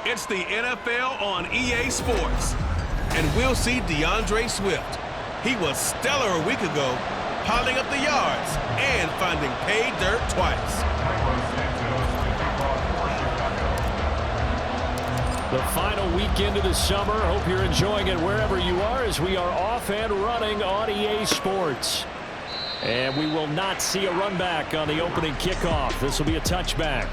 It's the NFL on EA Sports. And we'll see DeAndre Swift. He was stellar a week ago, piling up the yards and finding pay dirt twice. The final weekend of the summer. Hope you're enjoying it wherever you are as we are off and running on EA Sports. And we will not see a run back on the opening kickoff. This will be a touchback.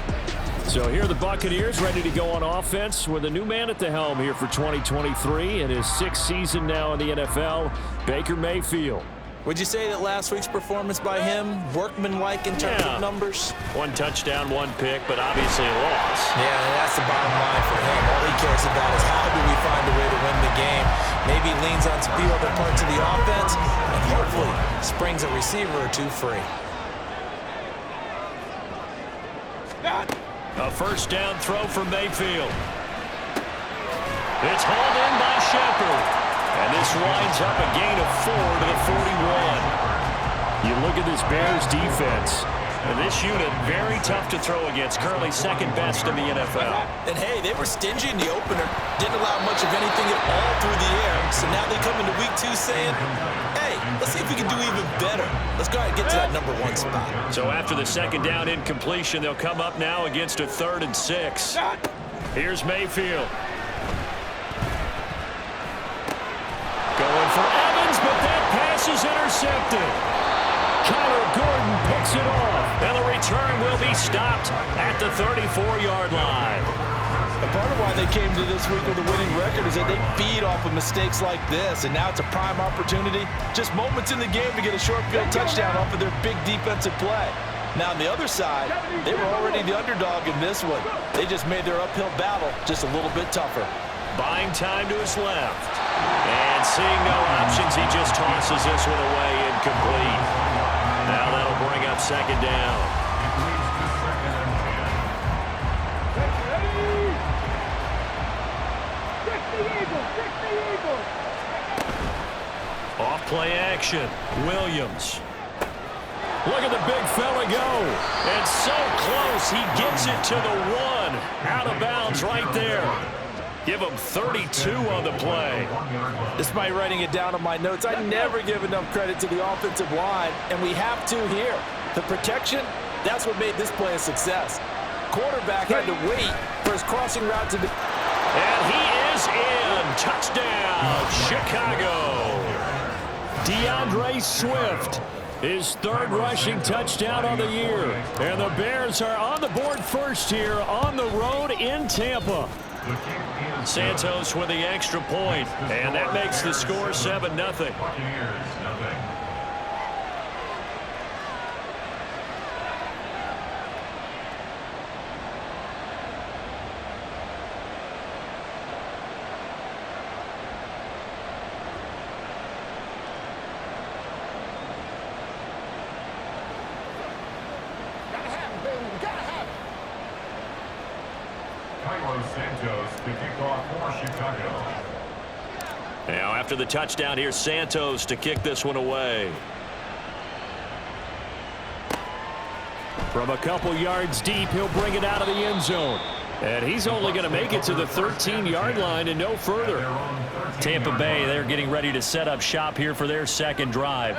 So here are the Buccaneers ready to go on offense with a new man at the helm here for 2023 in his 6th season now in the NFL, Baker Mayfield. Would you say that last week's performance by him, workmanlike in terms of numbers? 1 touchdown, 1 pick, but obviously a loss. Yeah, that's the bottom line for him. All he cares about is how do we find a way to win the game. Maybe leans on some few other parts of the offense, and hopefully springs a receiver or two free. A first down throw for Mayfield. It's hauled in by Shepard. And this winds up a gain of 4 to the 41. You look at this Bears defense. And this unit, very tough to throw against. Currently second best in the NFL. And hey, they were stingy in the opener. Didn't allow much of anything at all through the air. So now they come into week 2 saying, hey, let's see if we can do even better. Let's go ahead and get to that number 1 spot. So after the second down incompletion, they'll come up now against a 3rd and 6. Here's Mayfield. Going for Evans, but that pass is intercepted. Kyler Gordon picks it off, and the return will be stopped at the 34-yard line. And part of why they came to this week with a winning record is that they feed off of mistakes like this, and now it's a prime opportunity, just moments in the game to get a short field touchdown off of their big defensive play. Now on the other side, they were already the underdog in this one. They just made their uphill battle just a little bit tougher. Buying time to his left. And seeing no options, he just tosses this one away incomplete. Now that'll bring up second down. Off play action. Williams. Look at the big fella go. And so close, he gets it to the 1. Out of bounds right there. Give him 32 on the play. Despite writing it down on my notes, I never give enough credit to the offensive line, and we have to here. The protection, that's what made this play a success. Quarterback had to wait for his crossing route to be... And he is in. Touchdown, Chicago. DeAndre Swift, his 3rd rushing touchdown on the year. And the Bears are on the board first here on the road in Tampa. Santos with the extra point, and that makes the score 7-0. Now after the touchdown, here's Santos to kick this one away. From a couple yards deep, he'll bring it out of the end zone. And he's only going to make it to the 13-yard line and no further. Tampa Bay, they're getting ready to set up shop here for their second drive.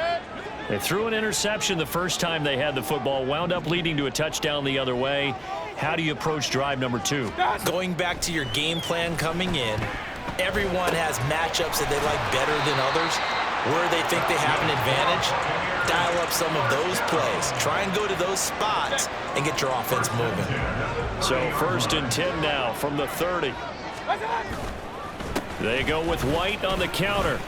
They threw an interception the first time they had the football, wound up leading to a touchdown the other way. How do you approach drive number 2? Going back to your game plan coming in, everyone has matchups that they like better than others. Where they think they have an advantage, dial up some of those plays. Try and go to those spots and get your offense moving. So 1st and 10 now from the 30. They go with White on the counter.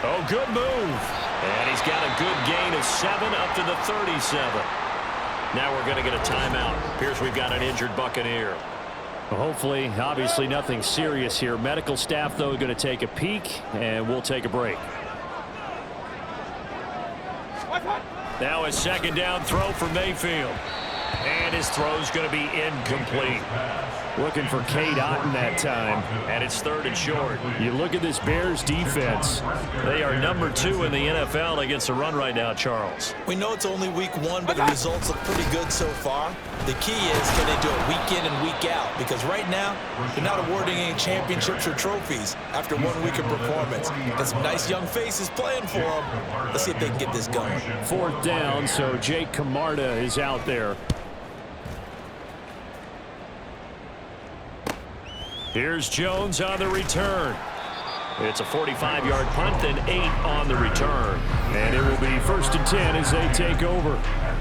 Oh, good move. And he's got a good gain of 7 up to the 37. Now we're going to get a timeout. Appears we've got an injured Buccaneer. Well, hopefully, obviously nothing serious here. Medical staff, though, going to take a peek, and we'll take a break. Now a second down throw for Mayfield. And his throw's going to be incomplete. Looking for Cade Otton that time. And it's 3rd and short. You look at this Bears defense. They are number 2 in the NFL against the run right now, Charles. We know it's only week 1, but the results look pretty good so far. The key is, can they do it week in and week out? Because right now, they're not awarding any championships or trophies after 1 week of performance. Got some nice young faces playing for them. Let's see if they can get this going. 4th down, so Jake Camarda is out there. Here's Jones on the return. It's a 45-yard punt, then 8 on the return. And it will be 1st and 10 as they take over.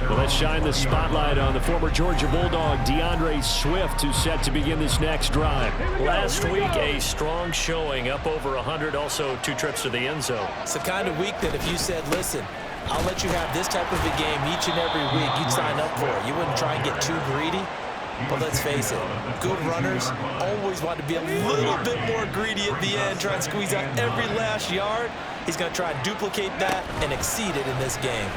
Well, let's shine the spotlight on the former Georgia Bulldog, DeAndre Swift, who's set to begin this next drive. Last week, a strong showing, up over 100, also 2 trips to the end zone. It's the kind of week that if you said, listen, I'll let you have this type of a game each and every week, you'd sign up for it. You wouldn't try and get too greedy. But let's face it, good runners always want to be a little bit more greedy at the end, try and squeeze out every last yard. He's going to try and duplicate that and exceed it in this game.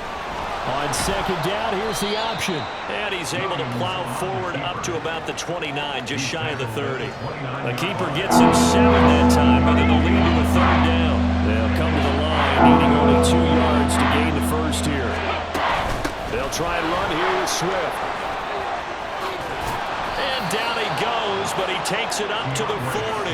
On 2nd down, here's the option. And he's able to plow forward up to about the 29, just shy of the 30. The keeper gets him 7 that time, but it'll lead to a 3rd down. They'll come to the line, needing only 2 yards to gain the first here. They'll try and run here with Swift. Down he goes, but he takes it up to the 40.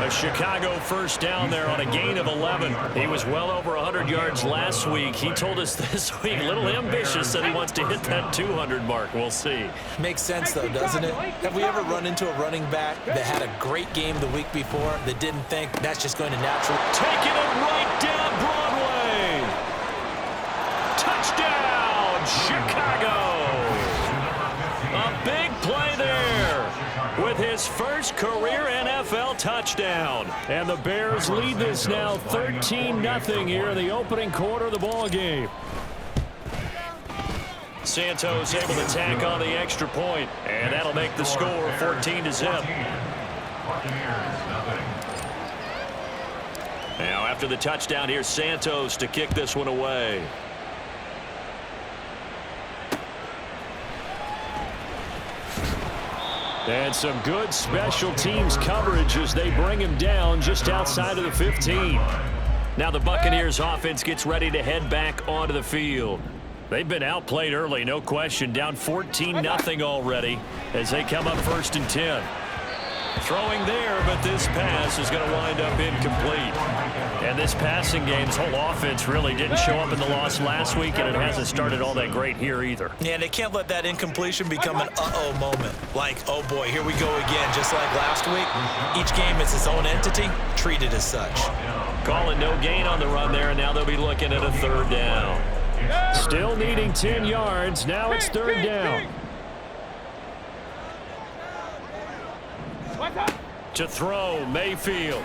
A Chicago 1st down there on a gain of 11. He was well over 100 yards last week. He told us this week, a little ambitious, that he wants to hit that 200 mark. We'll see. Makes sense, though, doesn't it? Have we ever run into a running back that had a great game the week before that didn't think that's just going to naturally... Taking it right down Broadway. Touchdown, Chicago. A big play there with his first career NFL touchdown. And the Bears lead this now 13-0 here in the opening quarter of the ball game. Santos able to tack on the extra point, and that'll make the score 14-0. Now after the touchdown, here's Santos to kick this one away. And some good special teams coverage as they bring him down just outside of the 15. Now the Buccaneers offense gets ready to head back onto the field. They've been outplayed early, no question. Down 14-0 already as they come up 1st and 10. Throwing there, but this pass is going to wind up incomplete. And this passing game's whole offense really didn't show up in the loss last week, and it hasn't started all that great here either. Yeah, they can't let that incompletion become an uh-oh moment. Like, oh boy, here we go again, just like last week. Each game is its own entity, treated as such. Calling no gain on the run there, and now they'll be looking at a 3rd down. Still needing 10 yards. Now it's 3rd down. To throw, Mayfield.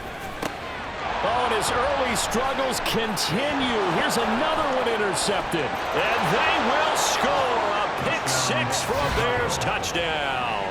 Oh, and his early struggles continue. Here's another one intercepted. And they will score a pick-6 for a Bears touchdown.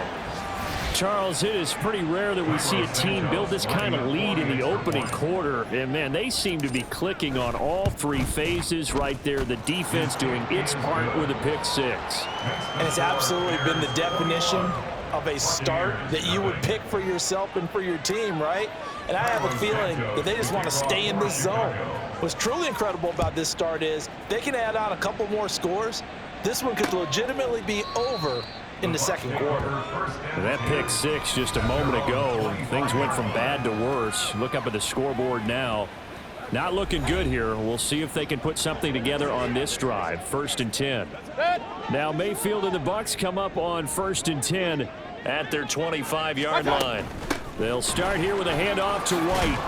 Charles, it is pretty rare that we see a team build this kind of lead in the opening quarter. And, man, they seem to be clicking on all 3 phases right there. The defense doing its part with a pick-6. And it's absolutely been the definition of a start that you would pick for yourself and for your team, right? And I have a feeling that they just want to stay in this zone. What's truly incredible about this start is they can add on a couple more scores. This one could legitimately be over in the 2nd quarter. That pick-6 just a moment ago, things went from bad to worse. Look up at the scoreboard now. Not looking good here. We'll see if they can put something together on this drive. 1st and 10. Now Mayfield and the Bucs come up on 1st and 10 at their 25-yard line. They'll start here with a handoff to White.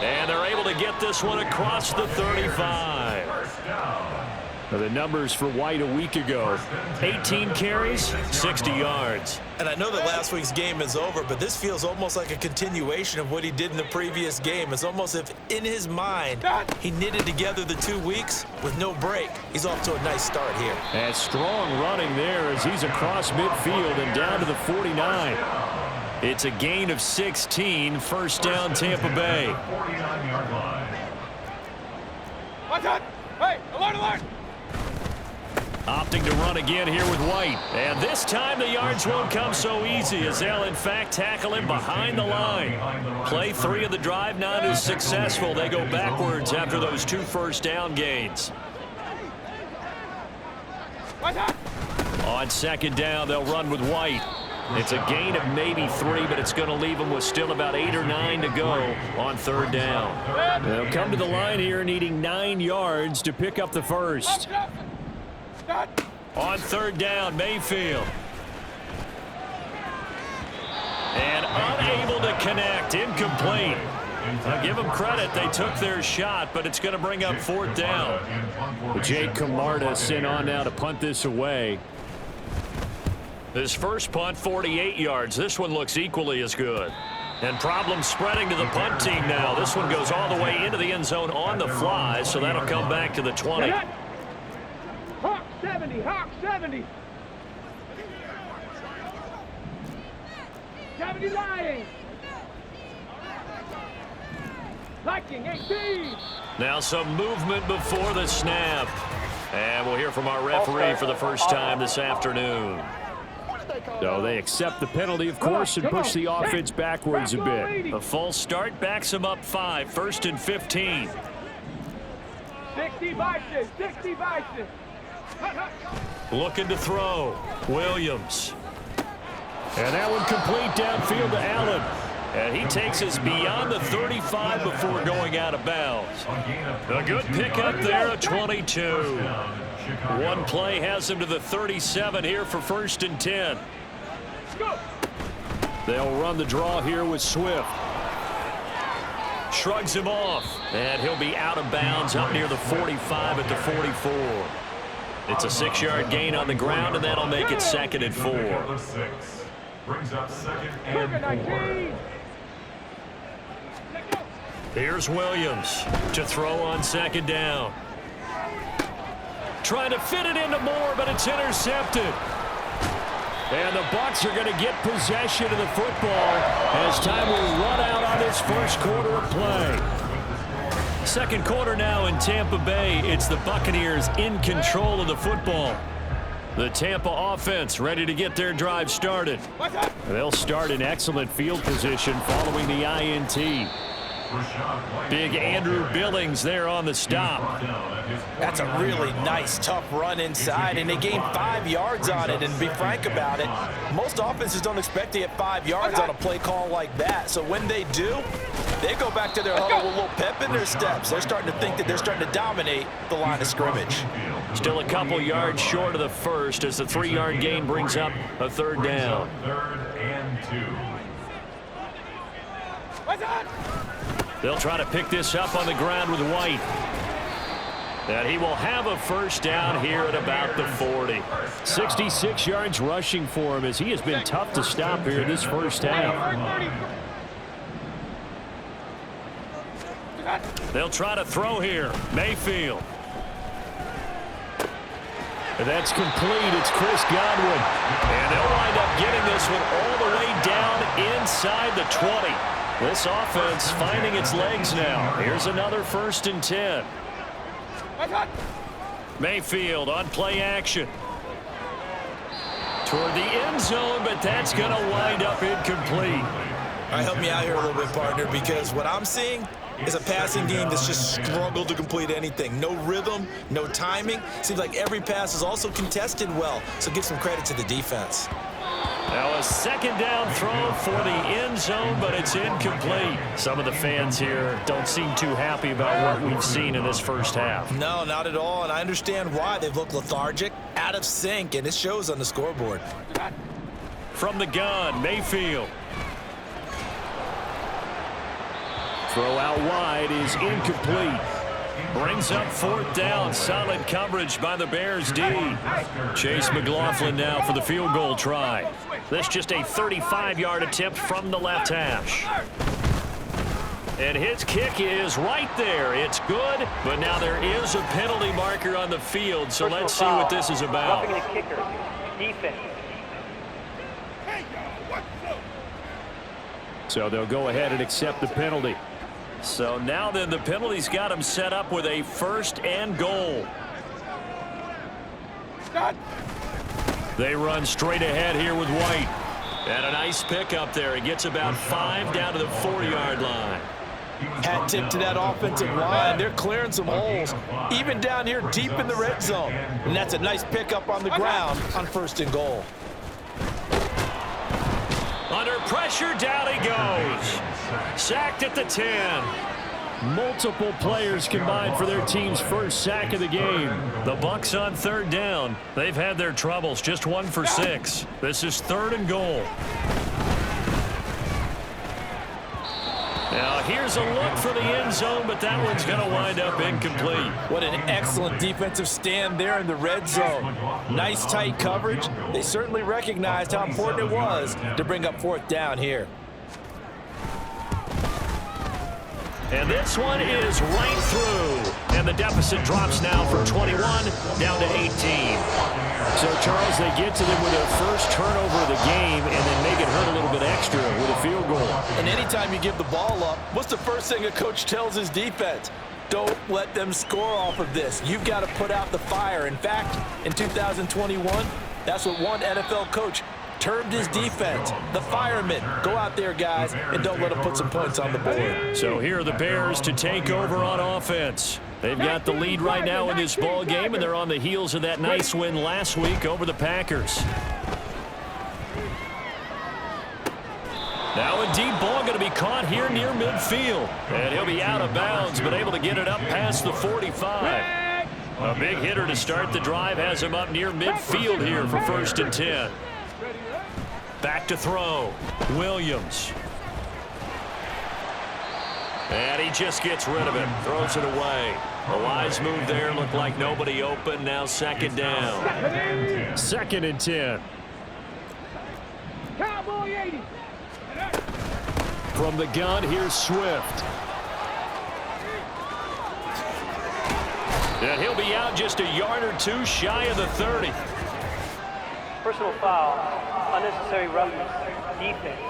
And they're able to get this one across the 35. The numbers for White a week ago. 18 carries, 60 yards. And I know that last week's game is over, but this feels almost like a continuation of what he did in the previous game. It's almost as if in his mind, he knitted together the 2 weeks with no break. He's off to a nice start here. And strong running there as he's across midfield and down to the 49. It's a gain of 16, 1st down Tampa Bay. Hey, alert, alert! Opting to run again here with White. And this time the yards won't come so easy as they'll, in fact, tackle him behind the line. Play 3 of the drive not as successful. They go backwards after those 2 first down gains. On second down, they'll run with White. It's a gain of maybe 3, but it's going to leave them with still about 8 or 9 to go on third down. They'll come to the line here needing 9 yards to pick up the first. On third down, Mayfield. And unable to connect, incomplete. I'll give them credit, they took their shot, but it's going to bring up fourth down. Jake Camarda sent on now to punt this away. His first punt, 48 yards. This one looks equally as good. And problems spreading to the punt team now. This one goes all the way into the end zone on the fly, so that'll come back to the 20. Hawk 70, Hawk 70. 70 lying. Liking 18. Now some movement before the snap. And we'll hear from our referee for the first time this afternoon. So they accept the penalty, of course, and push the offense backwards a bit. A false start backs them up 5, 1st and 15. 60 Bison, 60 Bison. Looking to throw. Williams. And that one complete downfield to Allen. And he takes us beyond the 35 before going out of bounds. A good pickup there at 22. One play has him to the 37 here for 1st and 10. They'll run the draw here with Swift. Shrugs him off. And he'll be out of bounds up near the 45 at the 44. It's a 6-yard gain on the ground, and that'll make it 2nd and 4. Brings up 2nd and 4. Here's Williams to throw on 2nd down. Trying to fit it into Moore, but it's intercepted. And the Bucs are going to get possession of the football as time will run out on this first quarter of play. Second quarter now in Tampa Bay. It's the Buccaneers in control of the football. The Tampa offense ready to get their drive started. They'll start in excellent field position following the INT. Big Andrew Billings there on the stop. That's a really nice, tough run inside, and they gained 5 yards on it. And to be frank about it, most offenses don't expect to get 5 yards on a play call like that. So when they do, they go back to their huddle with a little pep in their steps. They're starting to think that they're starting to dominate the line of scrimmage. Still a couple yards short of the first as the 3-yard gain brings up a 3rd down. 3rd and 2. They'll try to pick this up on the ground with White. And he will have a first down here at about the 40. 66 yards rushing for him as he has been tough to stop here in this first half. They'll try to throw here. Mayfield. And that's complete. It's Chris Godwin. And they'll wind up getting this one all the way down inside the 20. This offense finding its legs now. Here's another 1st and 10. Mayfield on play action. Toward the end zone, but that's going to wind up incomplete. All right, help me out here a little bit, partner, because what I'm seeing is a passing game that's just struggled to complete anything. No rhythm, no timing. Seems like every pass is also contested well, so give some credit to the defense. Now a 2nd down throw for the end zone, but it's incomplete. Some of the fans here don't seem too happy about what we've seen in this first half. No, not at all, and I understand why. They've looked lethargic, out of sync, and it shows on the scoreboard. From the gun, Mayfield. Throw out wide is incomplete. Brings up 4th down. Solid coverage by the Bears D. Chase McLaughlin now for the field goal try. This just a 35-yard attempt from the left hash. And his kick is right there. It's good, but now there is a penalty marker on the field, so let's see what this is about. So they'll go ahead and accept the penalty. So now then the penalty's got him set up with a 1st and goal. They run straight ahead here with White. And a nice pick up there. He gets about 5 down to the 4-yard line. Hat tip to that offensive line. They're clearing some holes, even down here deep in the red zone. And that's a nice pickup on the ground on 1st and goal. Under pressure, down he goes. Sacked at the 10. Multiple players combined for their team's first sack of the game. The Bucs on 3rd down. They've had their troubles, just 1 for 6. This is 3rd and goal. Now here's a look for the end zone, but that one's going to wind up incomplete. What an excellent defensive stand there in the red zone. Nice tight coverage. They certainly recognized how important it was to bring up 4th down here. And this one is right through. And the deficit drops now from 21 down to 18. So, Charles, they get to them with their first turnover of the game and then make it hurt a little bit extra with a field goal. And anytime you give the ball up, what's the first thing a coach tells his defense? Don't let them score off of this. You've got to put out the fire. In fact, in 2021, that's what one NFL coach termed his defense, the firemen. Go out there, guys, and don't let them put some points on the board. So here are the Bears to take over on offense. They've got the lead right now in this ball game, and they're on the heels of that nice win last week over the Packers. Now a deep ball going to be caught here near midfield. And he'll be out of bounds, but able to get it up past the 45. A big hitter to start the drive has him up near midfield here for 1st and 10. Back to throw. Williams. And he just gets rid of it. Throws it away. A wise move there. Looked like nobody open. Now 2nd down. 2nd and 10. Cowboy 80. From the gun, here's Swift. And he'll be out just a yard or 2 shy of the 30. Personal foul, unnecessary roughness, defense.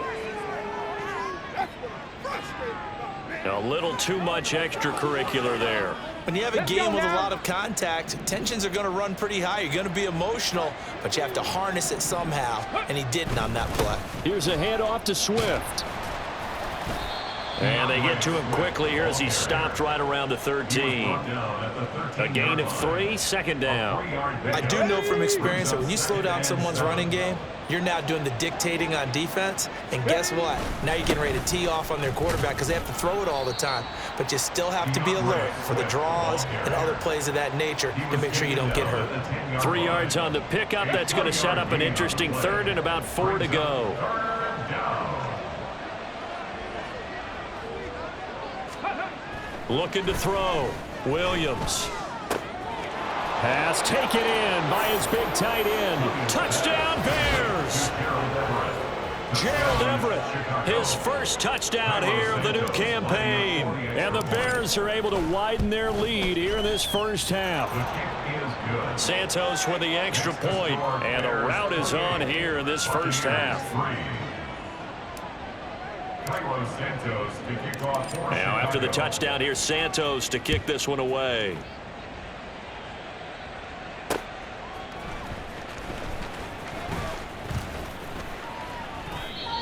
A little too much extracurricular there. When you have a game with a lot of contact, tensions are going to run pretty high. You're going to be emotional, but you have to harness it somehow, and he didn't on that play. Here's a handoff to Swift. And they get to him quickly here as he stopped right around the 13. A gain of 3, 2nd down. I do know from experience that when you slow down someone's running game, you're now doing the dictating on defense. And guess what? Now you're getting ready to tee off on their quarterback because they have to throw it all the time. But you still have to be alert for the draws and other plays of that nature to make sure you don't get hurt. 3 yards on the pickup. That's going to set up an interesting 3rd and about 4 to go. Looking to throw. Williams. Pass taken in by his big tight end. Touchdown, Bears! Gerald Everett, his first touchdown here of the new campaign. And the Bears are able to widen their lead here in this first half. Santos with the extra point, and the route is on here in this first half. Now after the touchdown, here's Santos to kick this one away.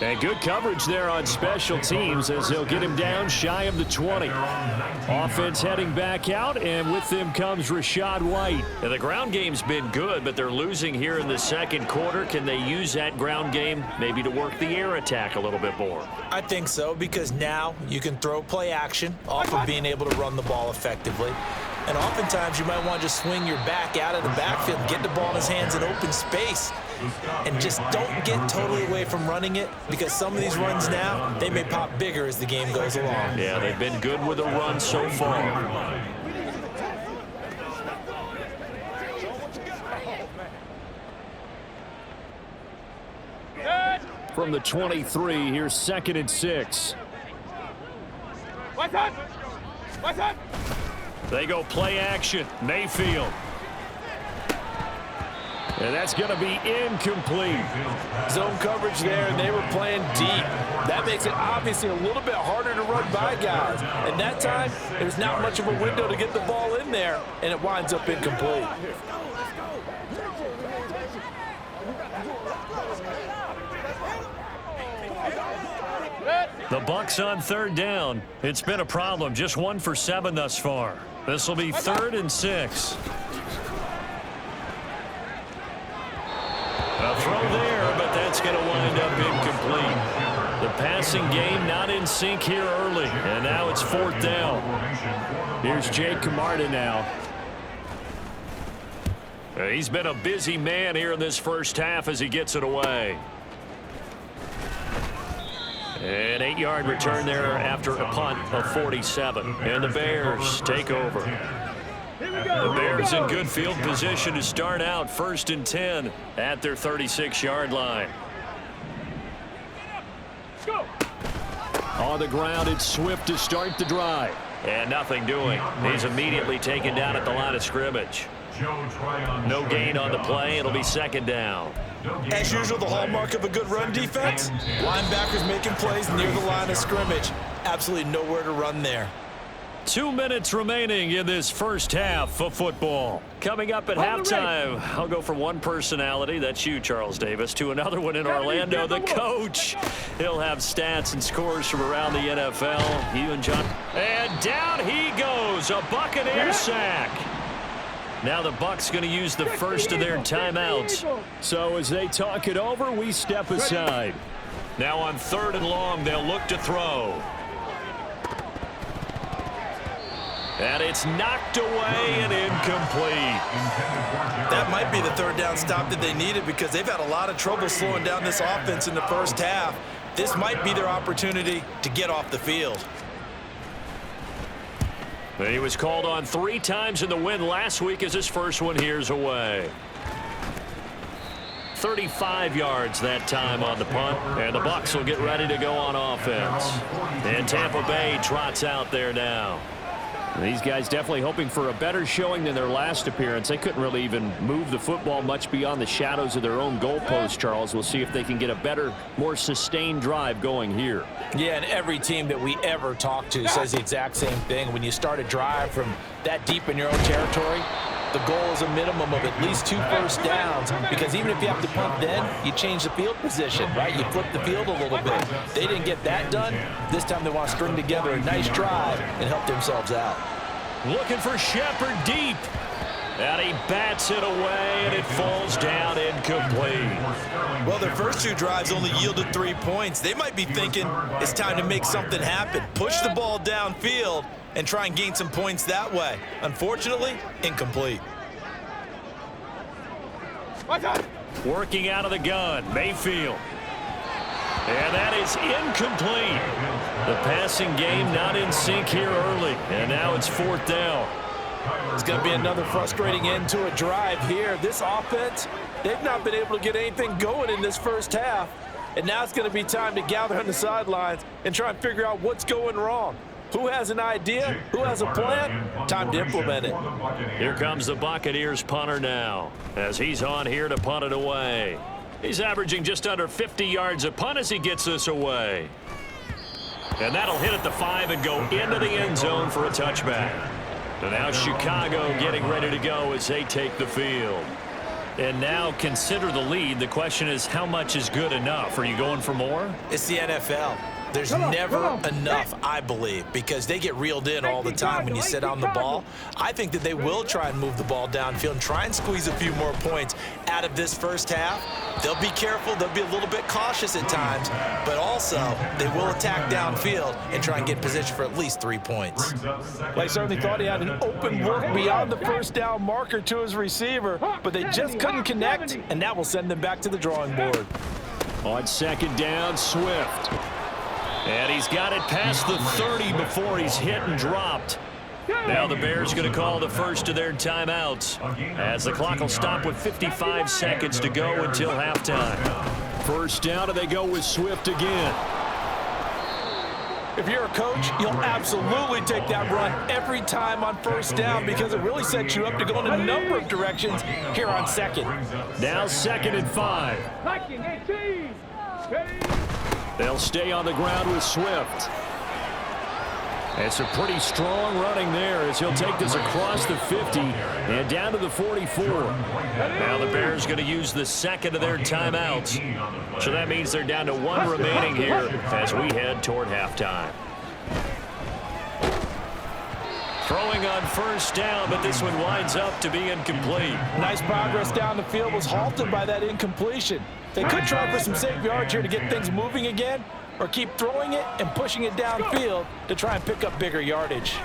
And good coverage there on special teams as they'll get him down shy of the 20. Offense heading back out, and with them comes Rachaad White. And the ground game's been good, but they're losing here in the 2nd quarter. Can they use that ground game maybe to work the air attack a little bit more? I think so, because now you can throw play action off of being able to run the ball effectively. And oftentimes you might want to just swing your back out of the backfield, get the ball in his hands in open space, and just don't get totally away from running it, because some of these runs now, they may pop bigger as the game goes along. Yeah, they've been good with the run so far. From the 23, here's 2nd and 6. What's up? What's up? They go play action. Mayfield. And that's going to be incomplete. Zone coverage there, and they were playing deep. That makes it obviously a little bit harder to run by guys. And that time, there's not much of a window to get the ball in there, and it winds up incomplete. The Bucs on third down. It's been a problem. Just 1 for 7 thus far. This will be 3rd and 6. A throw there, but that's going to wind up incomplete. The passing game not in sync here early, and now it's 4th down. Here's Jake Camarda now. He's been a busy man here in this first half as he gets it away. An 8-yard return there after a punt of 47. And the Bears take over. The Bears in good field position to start out 1st and 10 at their 36-yard line. On the ground, it's Swift to start the drive. And nothing doing. He's immediately taken down at the line of scrimmage. No gain on the play. It'll be 2nd down. As usual, the hallmark of a good run defense, linebackers making plays near the line of scrimmage. Absolutely nowhere to run there. 2 minutes remaining in this first half of football. Coming up at halftime, I'll go from one personality, that's you, Charles Davis, to another one in Orlando, the coach. He'll have stats and scores from around the NFL. You and John. And down he goes, a Buccaneer sack. Now the Bucs going to use the first of their timeouts. So as they talk it over, we step aside. Now on 3rd and long, they'll look to throw. And it's knocked away and incomplete. That might be the 3rd down stop that they needed because they've had a lot of trouble slowing down this offense in the first half. This might be their opportunity to get off the field. He was called on 3 times in the win last week as his first one here's away. 35 yards that time on the punt, and the Bucs will get ready to go on offense. And Tampa Bay trots out there now. These guys definitely hoping for a better showing than their last appearance. They couldn't really even move the football much beyond the shadows of their own goalpost, Charles. We'll see if they can get a better, more sustained drive going here. Yeah, and every team that we ever talk to says the exact same thing. When you start a drive from that deep in your own territory, the goal is a minimum of at least 2 first downs, because even if you have to punt then, you change the field position, right? You flip the field a little bit. They didn't get that done. This time they want to string together a nice drive and help themselves out. Looking for Shepard deep. And he bats it away, and it falls down incomplete. Well, their first 2 drives only yielded 3 points. They might be thinking it's time to make something happen. Push the ball downfield and try and gain some points that way. Unfortunately, incomplete. Working out of the gun, Mayfield. And that is incomplete. The passing game not in sync here early, and now it's 4th down. It's going to be another frustrating end to a drive here. This offense, they've not been able to get anything going in this first half. And now it's going to be time to gather on the sidelines and try and figure out what's going wrong. Who has an idea? Who has a plan? Time to implement it. Here comes the Buccaneers punter now, as he's on here to punt it away. He's averaging just under 50 yards a punt as he gets this away. And that'll hit at the 5 and go into the end zone for a touchback. And now Chicago getting ready to go as they take the field. And now consider the lead. The question is, how much is good enough? Are you going for more? It's the NFL. There's never enough, I believe, because they get reeled in all the time when you sit on the ball. I think that they will try and move the ball downfield and try and squeeze a few more points out of this first half. They'll be careful. They'll be a little bit cautious at times, but also they will attack downfield and try and get position for at least 3 points. Well, I certainly thought he had an open look beyond the first down marker to his receiver, but they just couldn't connect, and that will send them back to the drawing board. On 2nd down, Swift. And he's got it past the 30 before he's hit and dropped. Now the Bears going to call the first of their timeouts, as the clock will stop with 55 seconds to go until halftime. First down, and they go with Swift again. If you're a coach, you'll absolutely take that run every time on first down because it really sets you up to go in a number of directions here on 2nd. Now 2nd and 5. They'll stay on the ground with Swift. It's a pretty strong running there as he'll take this across the 50 and down to the 44. Now the Bears going to use the second of their timeouts. So that means they're down to one remaining here as we head toward halftime. Throwing on first down, but this one winds up to be incomplete. Nice progress down the field was halted by that incompletion. They could try for some safe yards here to get things moving again, or keep throwing it and pushing it downfield to try and pick up bigger yardage.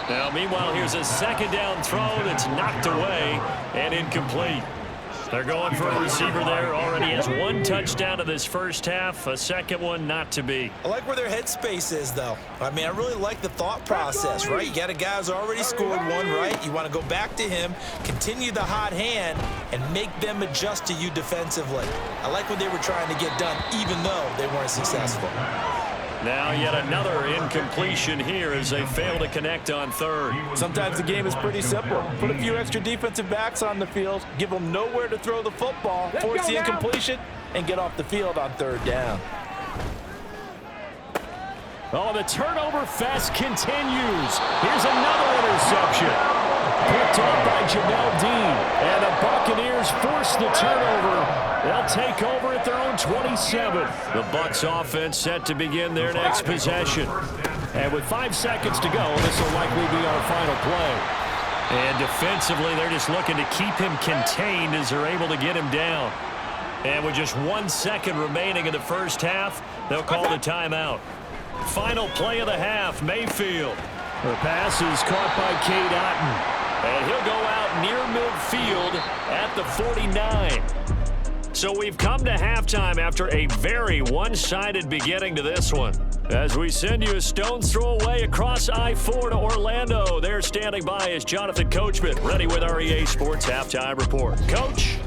Now, meanwhile, here's a second down throw that's knocked away and incomplete. They're going for a receiver there. Already has one touchdown in this first half, a second one not to be. I like where their headspace is, though. I mean, I really like the thought process, right? You got a guy who's already scored one, right? You want to go back to him, continue the hot hand, and make them adjust to you defensively. I like what they were trying to get done, even though they weren't successful. Now yet another incompletion here as they fail to connect on third. Sometimes the game is pretty simple. Put a few extra defensive backs on the field, give them nowhere to throw the football, force the incompletion, and get off the field on third down. Oh, the turnover fest continues. Here's another interception. Picked up by Jamel Dean. And the Buccaneers force the turnover. They'll take over at their own 27. The Bucs offense set to begin their next possession. And with 5 seconds to go, this will likely be our final play. And defensively, they're just looking to keep him contained as they're able to get him down. And with just 1 second remaining in the first half, they'll call the timeout. Final play of the half, Mayfield. The pass is caught by Cade Otton. And he'll go out near midfield at the 49. So we've come to halftime after a very one-sided beginning to this one. As we send you a stone's throw away across I-4 to Orlando. There standing by is Jonathan Coachman, ready with our EA Sports Halftime Report. Coach?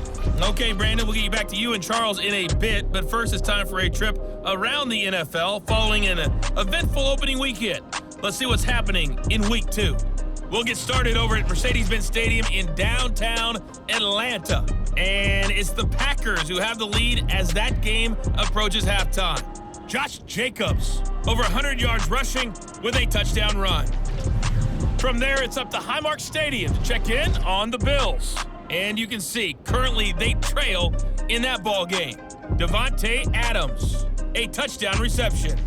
Okay, Brandon, we'll get you back to you and Charles in a bit, but first it's time for a trip around the NFL following an eventful opening weekend. Let's see what's happening in Week 2. We'll get started over at Mercedes-Benz Stadium in downtown Atlanta. And it's the Packers who have the lead as that game approaches halftime. Josh Jacobs, over 100 yards rushing with a touchdown run. From there, it's up to Highmark Stadium to check in on the Bills. And you can see, currently they trail in that ball game. Devontae Adams, a touchdown reception.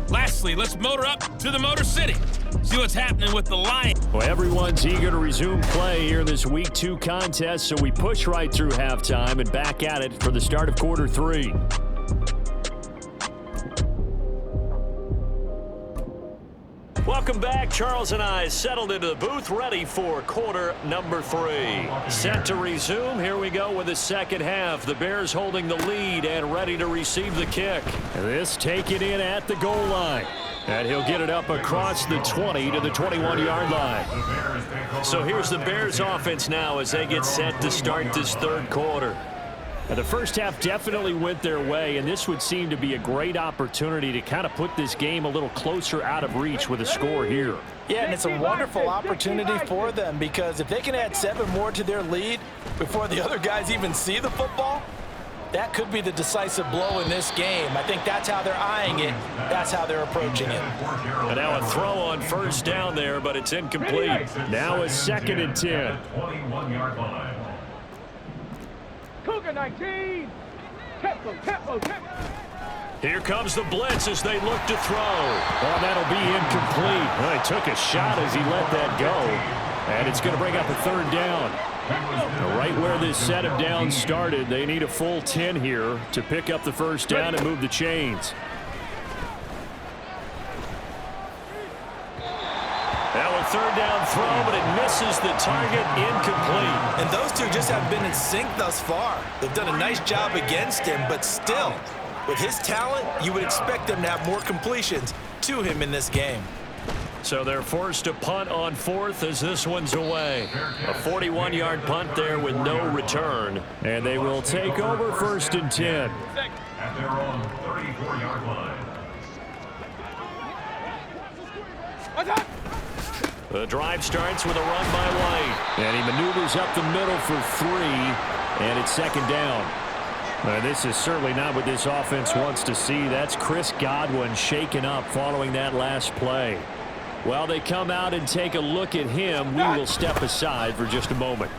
Lastly, let's motor up to the Motor City. See what's happening with the Lions. Well, everyone's eager to resume play here in this Week 2 contest, so we push right through halftime and back at it for the start of quarter 3. Welcome back. Charles and I settled into the booth, ready for quarter number 3. Set to resume. Here we go with the second half. The Bears holding the lead and ready to receive the kick. This taken in at the goal line. And he'll get it up across the 20 to the 21-yard line. So here's the Bears offense now as they get set to start this third quarter. And the first half definitely went their way, and this would seem to be a great opportunity to kind of put this game a little closer out of reach with a score here. Yeah, and it's a wonderful opportunity for them because if they can add 7 more to their lead before the other guys even see the football, that could be the decisive blow in this game. I think that's how they're eyeing it. That's how they're approaching it. And now a throw on first down there, but it's incomplete. Now a 2nd and 10. 21-yard line. Cougar 19. Tempo, tempo, tempo. Here comes the blitz as they look to throw. Well, that'll be incomplete. Well, he took a shot as he let that go. And it's going to bring up a 3rd down. Right where this set of downs started, they need a full 10 here to pick up the first down and move the chains. Now a 3rd down throw, but it misses the target, incomplete. And those two just haven't been in sync thus far. They've done a nice job against him, but still, with his talent, you would expect them to have more completions to him in this game. So they're forced to punt on 4th as this one's away. A 41-yard punt there with no return. And they will take over 1st and 10. At their own 34-yard line. The drive starts with a run by White. And he maneuvers up the middle for 3, and it's 2nd down. This is certainly not what this offense wants to see. That's Chris Godwin shaken up following that last play. While they come out and take a look at him, we will step aside for just a moment.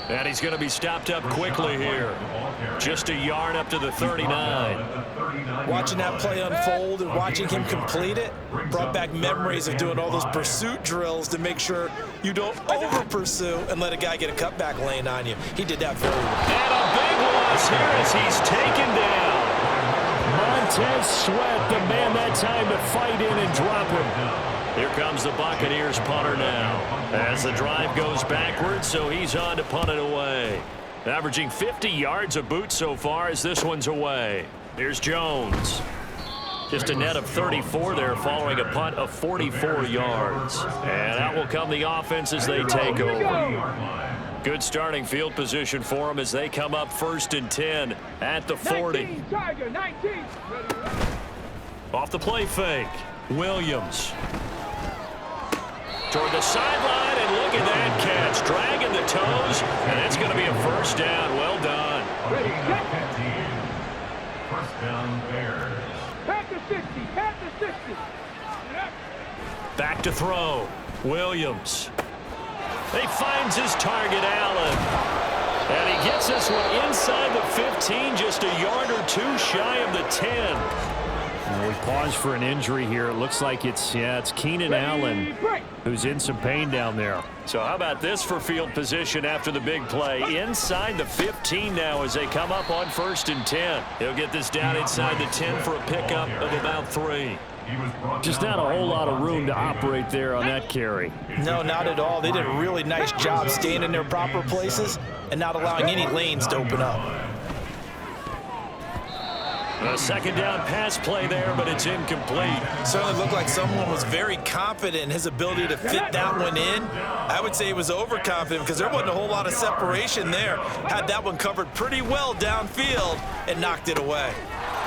And he's going to be stopped up quickly here. Just a yard up to the 39. Watching that play unfold and watching him complete it brought back memories of doing all those pursuit drills to make sure you don't over-pursue and let a guy get a cutback lane on you. He did that very well. And a big loss here as he's taken down. Montez Sweat, the man that time to fight in and drop him. Here comes the Buccaneers punter now. As the drive goes backwards, so he's on to punt it away. Averaging 50 yards a boot so far as this one's away. Here's Jones. Just a net of 34 there following a punt of 44 yards. And out will come the offense as they take over. Good starting field position for them as they come up 1st and 10 at the 40. Off the play fake. Williams. Toward the sideline, and look at that catch. Dragging the toes, and it's going to be a first down. Well done. First down, Bears. Pack the 60, pack the 60. Back to throw. Williams. He finds his target, Allen. And he gets this one inside the 15, just a yard or two shy of the 10. We pause for an injury here. It looks like it's Keenan Allen who's in some pain down there. So how about this for field position after the big play? Inside the 15 now as they come up on 1st and 10. He'll get this down inside the 10 for a pickup of about 3. Just not a whole lot of room to operate there on that carry. No, not at all. They did a really nice job staying in their proper places and not allowing any lanes to open up. A second down pass play there, but it's incomplete. Certainly looked like someone was very confident in his ability to fit that one in. I would say he was overconfident because there wasn't a whole lot of separation there. Had that one covered pretty well downfield and knocked it away.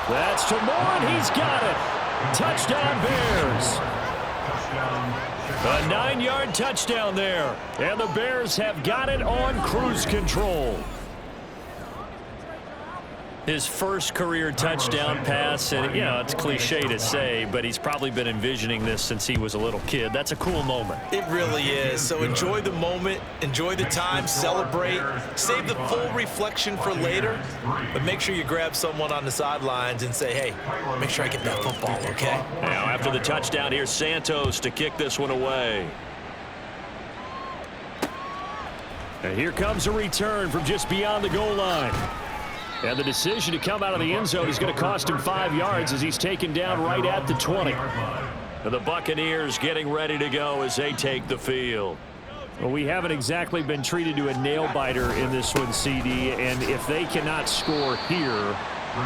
That's to Moore, and he's got it. Touchdown, Bears. A 9-yard touchdown there. And the Bears have got it on cruise control. His first career touchdown pass, and it's cliche to say, but he's probably been envisioning this since he was a little kid. That's a cool moment. It really is. So enjoy the moment, enjoy the time, celebrate, save the full reflection for later, but make sure you grab someone on the sidelines and say, hey, make sure I get that football, okay? Now after the touchdown, here's Santos to kick this one away. And here comes a return from just beyond the goal line. And the decision to come out of the end zone is going to cost him 5 yards as he's taken down right at the 20. And the Buccaneers getting ready to go as they take the field. Well, we haven't exactly been treated to a nail-biter in this one, CD, and if they cannot score here,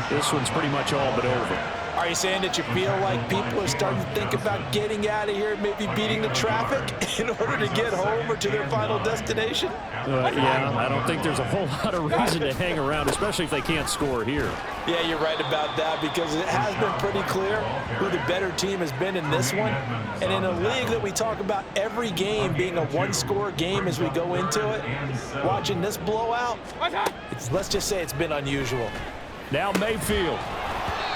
this one's pretty much all but over. Are you saying that you feel like people are starting to think about getting out of here, maybe beating the traffic in order to get home or to their final destination? Yeah, I don't think there's a whole lot of reason to hang around, especially if they can't score here. Yeah, you're right about that because it has been pretty clear who the better team has been in this one. And in a league that we talk about every game being a one-score game as we go into it, watching this blowout, let's just say it's been unusual. Now Mayfield.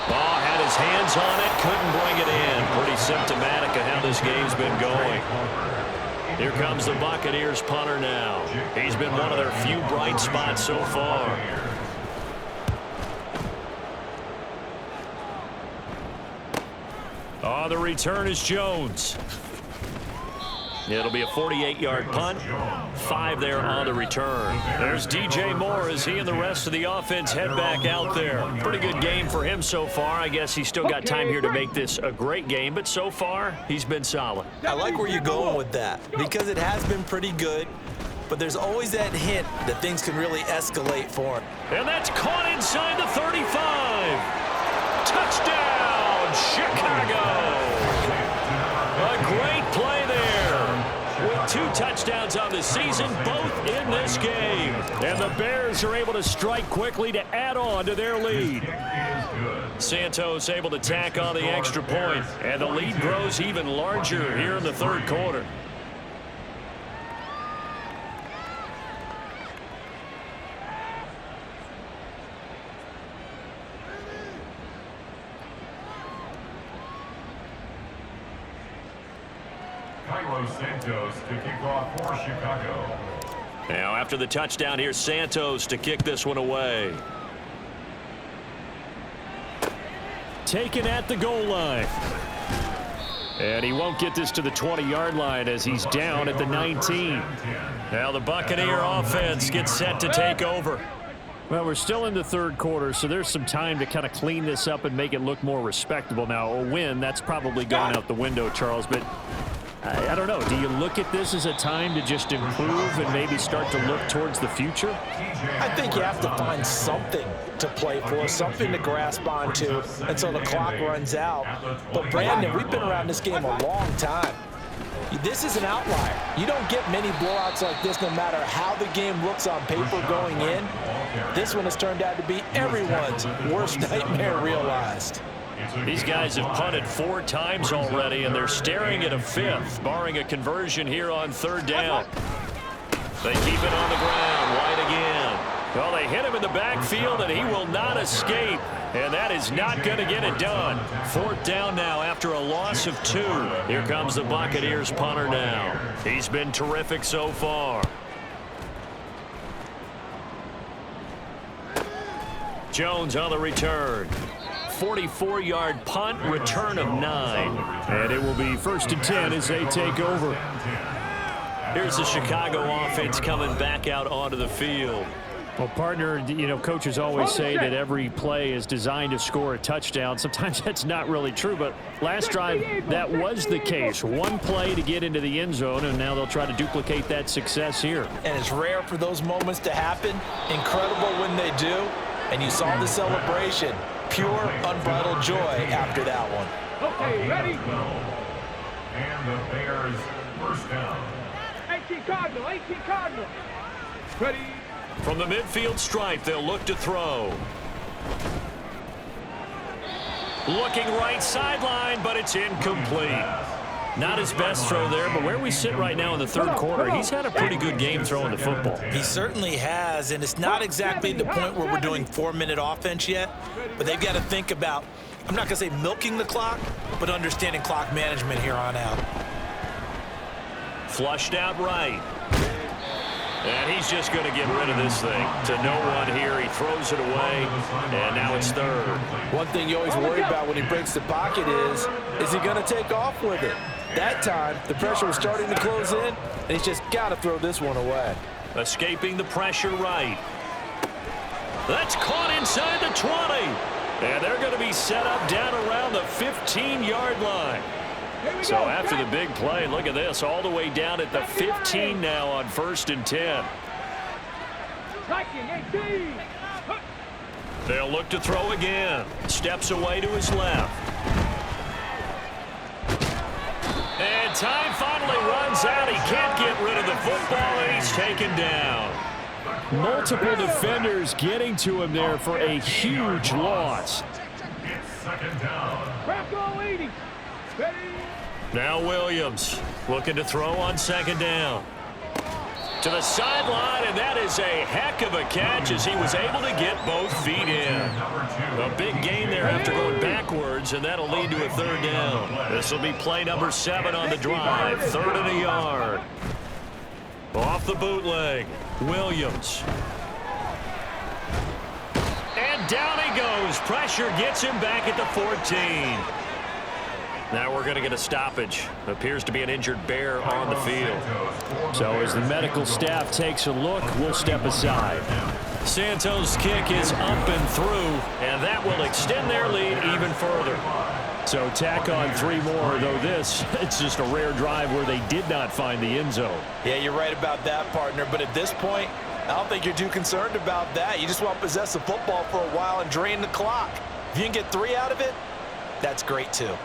Ball had his hands on it, couldn't bring it in. Pretty symptomatic of how this game's been going. Here comes the Buccaneers punter now. He's been one of their few bright spots so far. Oh, the return is Jones. It'll be a 48-yard punt. 5 there on the return. There's DJ Moore as he and the rest of the offense head back out there. Pretty good game for him so far. I guess he's still got time here to make this a great game, but so far he's been solid. I like where you're going with that because it has been pretty good, but there's always that hint that things can really escalate for him. And that's caught inside the 35. Touchdown, Chicago. A great play there. With 2 touchdowns on the season, both in this game. And the Bears are able to strike quickly to add on to their lead. Santos able to tack on the extra point, and the lead grows even larger here in the third quarter. Santos to kick off for Chicago. Now after the touchdown, here's Santos to kick this one away. Taken at the goal line. And he won't get this to the 20-yard line as he's down at the 19. Now the Buccaneer offense gets set to take over. Well, we're still in the third quarter, so there's some time to kind of clean this up and make it look more respectable. Now, a win, that's probably gone out the window, Charles, but I don't know. Do you look at this as a time to just improve and maybe start to look towards the future? I think you have to find something to play for, something to grasp onto until the clock runs out. But, Brandon, we've been around this game a long time. This is an outlier. You don't get many blowouts like this no matter how the game looks on paper going in. This one has turned out to be everyone's worst nightmare realized. These guys have punted 4 times already, and they're staring at a 5th, barring a conversion here on 3rd down. They keep it on the ground. White again. Well, they hit him in the backfield, and he will not escape. And that is not going to get it done. 4th down now after a loss of 2. Here comes the Buccaneers punter now. He's been terrific so far. Jones on the return. 44-yard punt, return of 9. And it will be 1st and 10 as they take over. Here's the Chicago offense coming back out onto the field. Well, partner, you know, coaches always say that every play is designed to score a touchdown. Sometimes that's not really true, but last drive, that was the case. One play to get into the end zone, and now they'll try to duplicate that success here. And it's rare for those moments to happen. Incredible when they do. And you saw the celebration. Pure, unbridled joy after that one. Okay, ready? And the Bears first down. 18 Cardinal, 18 Cardinal. Ready? From the midfield stripe, they'll look to throw. Looking right sideline, but it's incomplete. Not his best throw there, but where we sit right now in the 3rd quarter, he's had a pretty good game throwing the football. He certainly has, and it's not exactly the point where we're doing 4-minute offense yet, but they've got to think about, I'm not going to say milking the clock, but understanding clock management here on out. Flushed out right. And he's just going to get rid of this thing. To no one here. He throws it away, and now it's 3rd. One thing you always worry about when he breaks the pocket is he going to take off with it? That time, the pressure was starting to close in, and he's just got to throw this one away. Escaping the pressure right. That's caught inside the 20. And they're going to be set up down around the 15-yard line. So after the big play, look at this, all the way down at the 15 now on 1st and 10. They'll look to throw again. Steps away to his left. And time finally runs out. He can't get rid of the football, and he's taken down. Multiple defenders getting to him there for a huge loss. It's 2nd down. Now Williams looking to throw on 2nd down. To the sideline, and that is a heck of a catch as he was able to get both feet in. A big gain there after going backwards, and that'll lead to a 3rd down. This will be play number 7 on the drive, 3rd and a yard. Off the bootleg, Williams. And down he goes. Pressure gets him back at the 14. Now we're going to get a stoppage. Appears to be an injured Bear on the field. So as the medical staff takes a look, we'll step aside. Santos' kick is up and through, and that will extend their lead even further. So tack on 3 more, though this, it's just a rare drive where they did not find the end zone. Yeah, you're right about that, partner, but at this point, I don't think you're too concerned about that. You just want to possess the football for a while and drain the clock. If you can get 3 out of it, that's great too.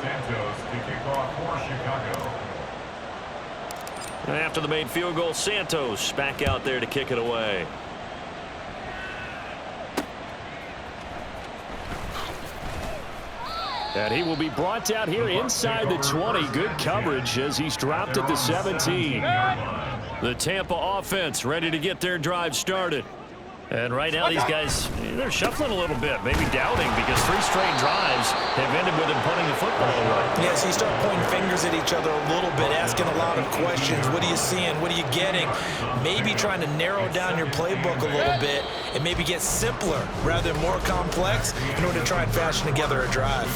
Santos to kick off for Chicago. And after the made field goal, Santos back out there to kick it away. And he will be brought down here inside the 20. Good coverage as he's dropped at the 17. The Tampa offense ready to get their drive started. And right now, these guys, they're shuffling a little bit, maybe doubting, because 3 straight drives have ended with them punting the football away. Yeah, so you start pointing fingers at each other a little bit, asking a lot of questions. What are you seeing? What are you getting? Maybe trying to narrow down your playbook a little bit and maybe get simpler rather than more complex in order to try and fashion together a drive.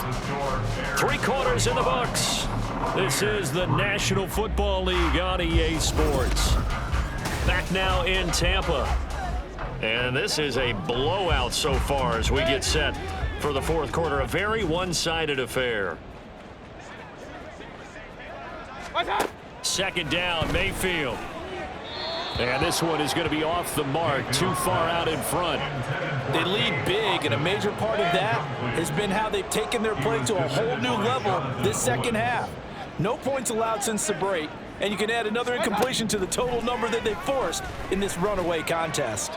3 quarters in the books. This is the National Football League on EA Sports. Back now in Tampa. And this is a blowout so far as we get set for the 4th quarter. A very one-sided affair. 2nd down, Mayfield. And this one is going to be off the mark, too far out in front. They lead big, and a major part of that has been how they've taken their play to a whole new level this second half. No points allowed since the break, and you can add another incompletion to the total number that they forced in this runaway contest.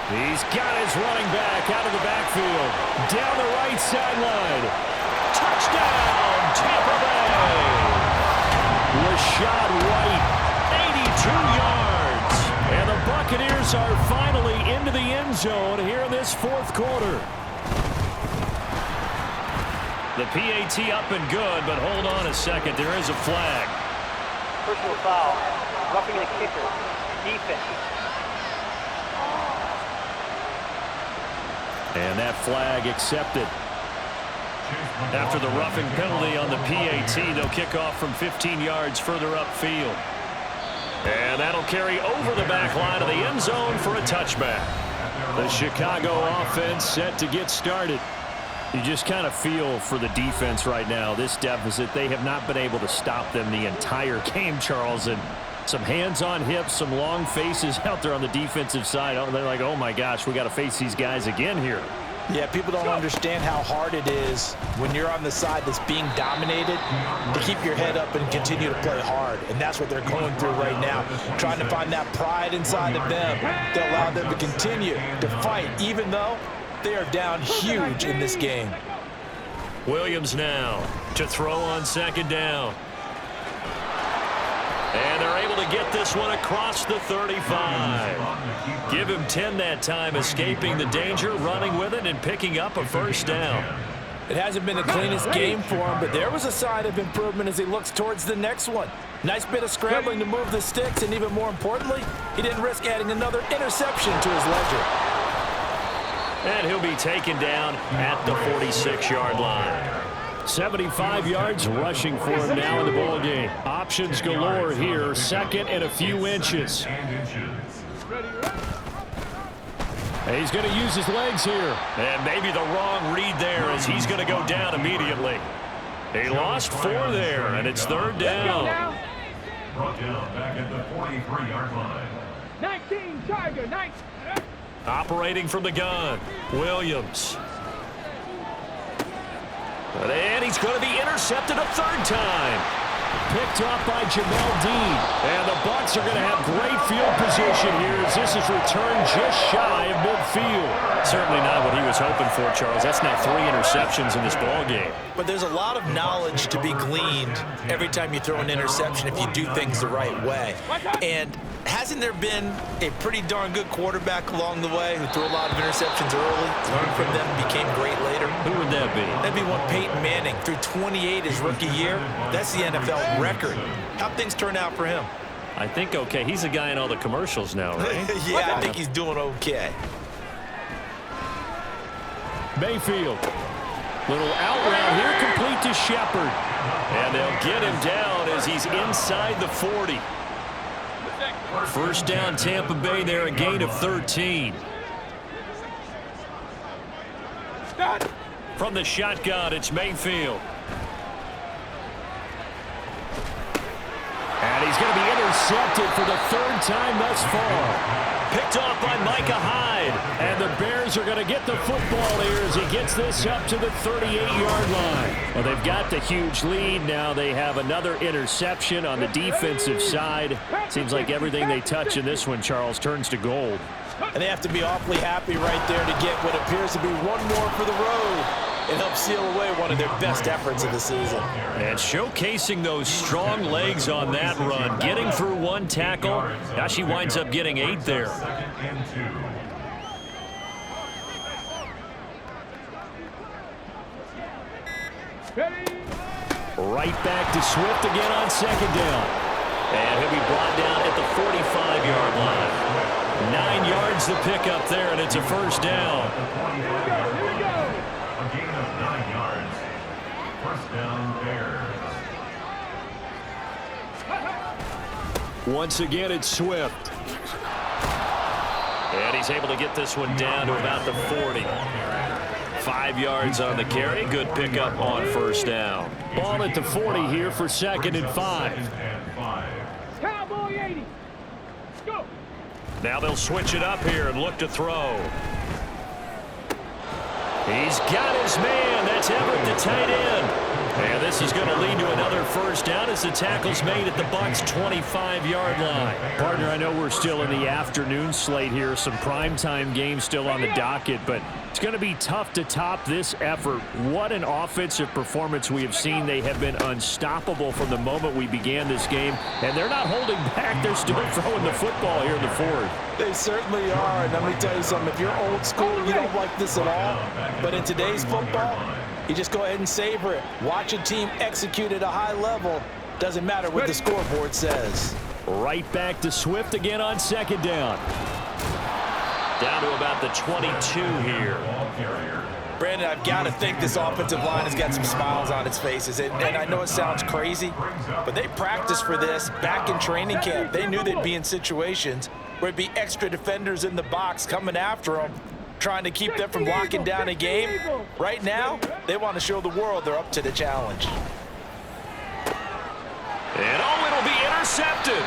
He's got his running back out of the backfield. Down the right sideline. Touchdown, Tampa Bay. Rashad White, 82 yards. And the Buccaneers are finally into the end zone here in this 4th quarter. The PAT up and good, but hold on a second. There is a flag. Personal foul. Roughing the kicker. Defense. And that flag accepted. After the roughing penalty on the PAT, they'll kick off from 15 yards further upfield. And that'll carry over the back line of the end zone for a touchback. The Chicago offense set to get started. You just kind of feel for the defense right now. This deficit, they have not been able to stop them the entire game, Charles. And some hands on hips, some long faces out there on the defensive side. They're like, oh my gosh, we got to face these guys again here. Yeah, people don't understand how hard it is when you're on the side that's being dominated to keep your head up and continue to play hard. And that's what they're going through right now, trying to find that pride inside of them that allow them to continue to fight, even though they are down huge in this game. Williams now to throw on 2nd down. And they're able to get this one across the 35. Give him 10 that time, escaping the danger, running with it, and picking up a 1st down. It hasn't been the cleanest game for him, but there was a sign of improvement as he looks towards the next one. Nice bit of scrambling to move the sticks, and even more importantly, he didn't risk adding another interception to his ledger. And he'll be taken down at the 46-yard line. 75 yards rushing for him now in the ball game. Options galore here. 2nd and a few inches. And he's going to use his legs here. And maybe the wrong read there as he's going to go down immediately. He lost 4 there, and it's 3rd down. Brought down back at the 43-yard line. 19, Tiger, 19. Operating from the gun, Williams. And he's going to be intercepted a 3rd time. Picked off by Jamel Dean. And the Bucs are going to have great field position here as this is returned just shy of midfield. Certainly not what he was hoping for, Charles. That's now 3 interceptions in this ball game. But there's a lot of knowledge to be gleaned every time you throw an interception if you do things the right way. And hasn't there been a pretty darn good quarterback along the way who threw a lot of interceptions early, learned from them, and became great later? Who would that be? That'd be one Peyton Manning. Threw 28 his rookie year. That's the NFL record. How'd things turn out for him? I think okay. He's a guy in all the commercials now, right? Yeah, I think he's doing okay. Mayfield. Little out route here, complete to Shepard. And they'll get him down as he's inside the 40. 1st down, Tampa Bay there, a gain of 13. From the shotgun, it's Mayfield. And he's going to be intercepted for the 3rd time thus far. Picked off by Micah Hyde. And the Bears are going to get the football here as he gets this up to the 38-yard line. Well, they've got the huge lead. Now they have another interception on the defensive side. Seems like everything they touch in this one, Charles, turns to gold. And they have to be awfully happy right there to get what appears to be one more for the road and help seal away one of their best efforts of the season. And showcasing those strong legs on that run, getting through 1 tackle. Now she winds up getting 8 there. Right back to Swift again on second down. And he'll be brought down at the 45-yard line. 9 yards to pick up there, and it's a first down. A gain of 9 yards. First down, Bears. Once again, it's Swift. And he's able to get this one down to about the 40. 5 yards on the carry. Good pickup on first down. Ball at the 40 here for 2nd and 5. Cowboy 80. Go. Now they'll switch it up here and look to throw. He's got his man. That's Everett, the tight end. And this is going to lead to another first down as the tackle's made at the Bucs' 25-yard line. Partner, I know we're still in the afternoon slate here. Some primetime games still on the docket, but it's going to be tough to top this effort. What an offensive performance we have seen. They have been unstoppable from the moment we began this game, and they're not holding back. They're still throwing the football here in the fourth. They certainly are, and let me tell you something. If you're old school, you don't like this at all. But in today's football, you just go ahead and savor it. Watch a team execute at a high level. Doesn't matter what the scoreboard says. Right back to Swift again on second down. Down to about the 22 here. Brandon, I've got to think this offensive line has got some smiles on its faces. And I know it sounds crazy, but they practiced for this back in training camp. They knew they'd be in situations where it'd be extra defenders in the box coming after them, trying to keep them from locking down a game. Right now, they want to show the world they're up to the challenge. And it'll be intercepted.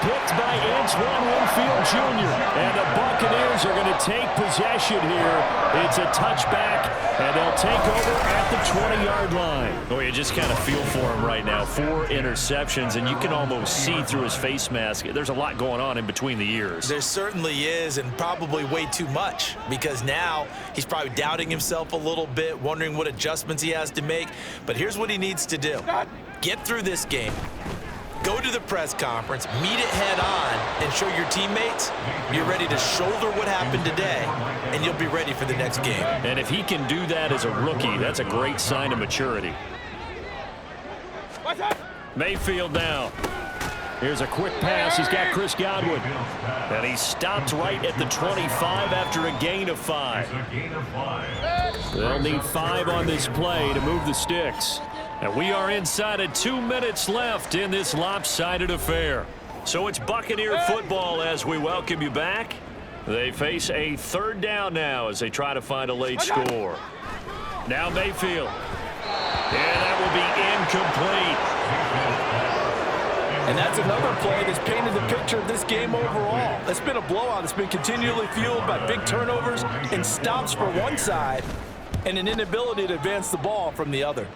Picked by Antoine Winfield Jr. And the Buccaneers are going to take possession here. It's a touchback, and they'll take over at the 20-yard line. Oh, you just kind of feel for him right now. 4 interceptions, and you can almost see through his face mask. There's a lot going on in between the ears. There certainly is, and probably way too much, because now he's probably doubting himself a little bit, wondering what adjustments he has to make. But here's what he needs to do. Get through this game. Go to the press conference, meet it head on, and show your teammates you're ready to shoulder what happened today, and you'll be ready for the next game. And if he can do that as a rookie, that's a great sign of maturity. Mayfield now. Here's a quick pass. He's got Chris Godwin. And he stopped right at the 25 after a gain of 5. They'll need 5 on this play to move the sticks. And we are inside of 2 minutes left in this lopsided affair. So it's Buccaneer football as we welcome you back. They face a 3rd down now as they try to find a late score. Now Mayfield. And that will be incomplete. And that's another play that's painted the picture of this game overall. It's been a blowout. It's been continually fueled by big turnovers and stops for one side and an inability to advance the ball from the other.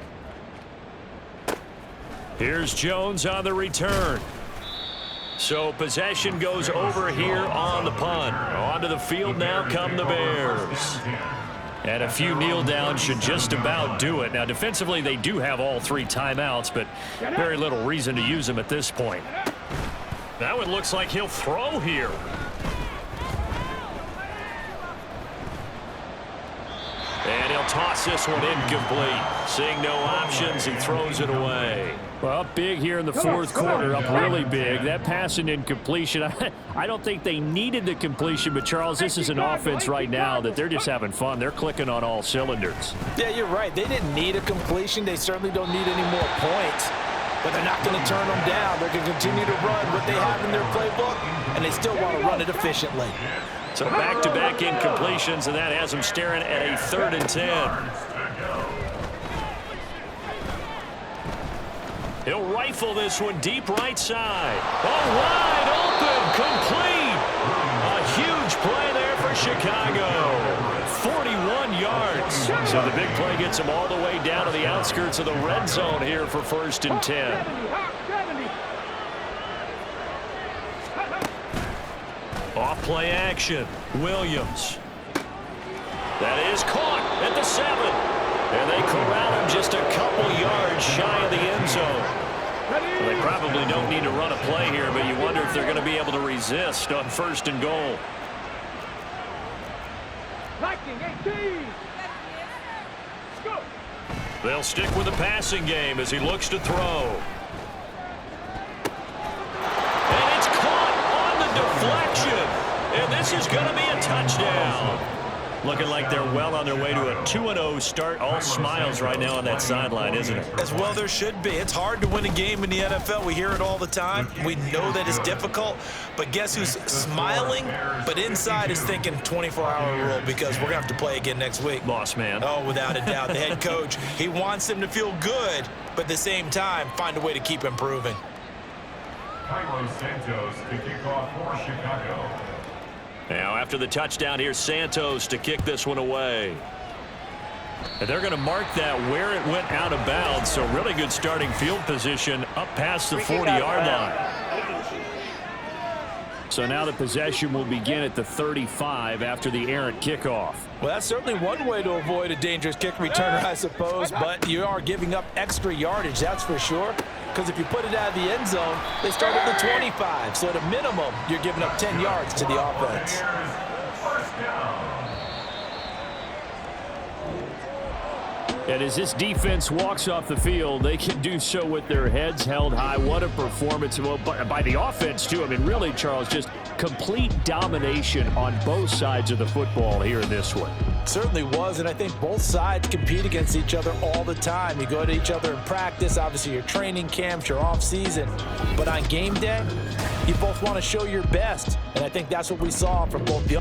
Here's Jones on the return. So possession goes over here on the punt. Onto the field now come the Bears. And a few kneel downs should just about do it. Now, defensively, they do have all 3 timeouts, but very little reason to use them at this point. That one looks like he'll throw here. And he'll toss this one incomplete. Seeing no options, he throws it away. Well, big here in the 4th quarter, up really big. That pass and incompletion, I don't think they needed the completion, but Charles, this is an offense right now that they're just having fun. They're clicking on all cylinders. Yeah, you're right. They didn't need a completion. They certainly don't need any more points, but they're not going to turn them down. They're going to continue to run what they have in their playbook, and they still want to run it efficiently. So back-to-back incompletions, and that has them staring at a 3rd and 10. He'll rifle this one deep right side. Oh, wide open, complete. A huge play there for Chicago. 41 yards. So the big play gets him all the way down to the outskirts of the red zone here for 1st and 10. Off play action. Williams. That is caught at the 7. And they corral him just a couple yards shy of the end zone. Well, they probably don't need to run a play here, but you wonder if they're going to be able to resist on 1st and goal. They'll stick with the passing game as he looks to throw. And it's caught on the deflection. And this is going to be a touchdown. Looking like they're well on their way to a 2-0 start. All smiles right now on that sideline, isn't it? As well there should be. It's hard to win a game in the NFL. We hear it all the time. We know that it's difficult. But guess who's smiling? But inside is thinking 24-hour rule because we're going to have to play again next week. Boss man. Oh, without a doubt. The head coach, he wants them to feel good, but at the same time, find a way to keep improving. Carlos Santos to kick off for Chicago. Now, after the touchdown, here's Santos to kick this one away. And they're going to mark that where it went out of bounds, so really good starting field position up past the 40-yard line. So now the possession will begin at the 35 after the errant kickoff. Well, that's certainly one way to avoid a dangerous kick returner, I suppose, but you are giving up extra yardage, that's for sure. Because if you put it out of the end zone, they start at the 25. So at a minimum, you're giving up 10 yards to the offense. First down. And as this defense walks off the field, they can do so with their heads held high. What a performance by the offense, too. I mean, really, Charles, just complete domination on both sides of the football here in this one. Certainly was, and I think both sides compete against each other all the time. You go to each other in practice, obviously your training camps, your off season, but on game day, you both want to show your best, and I think that's what we saw from both the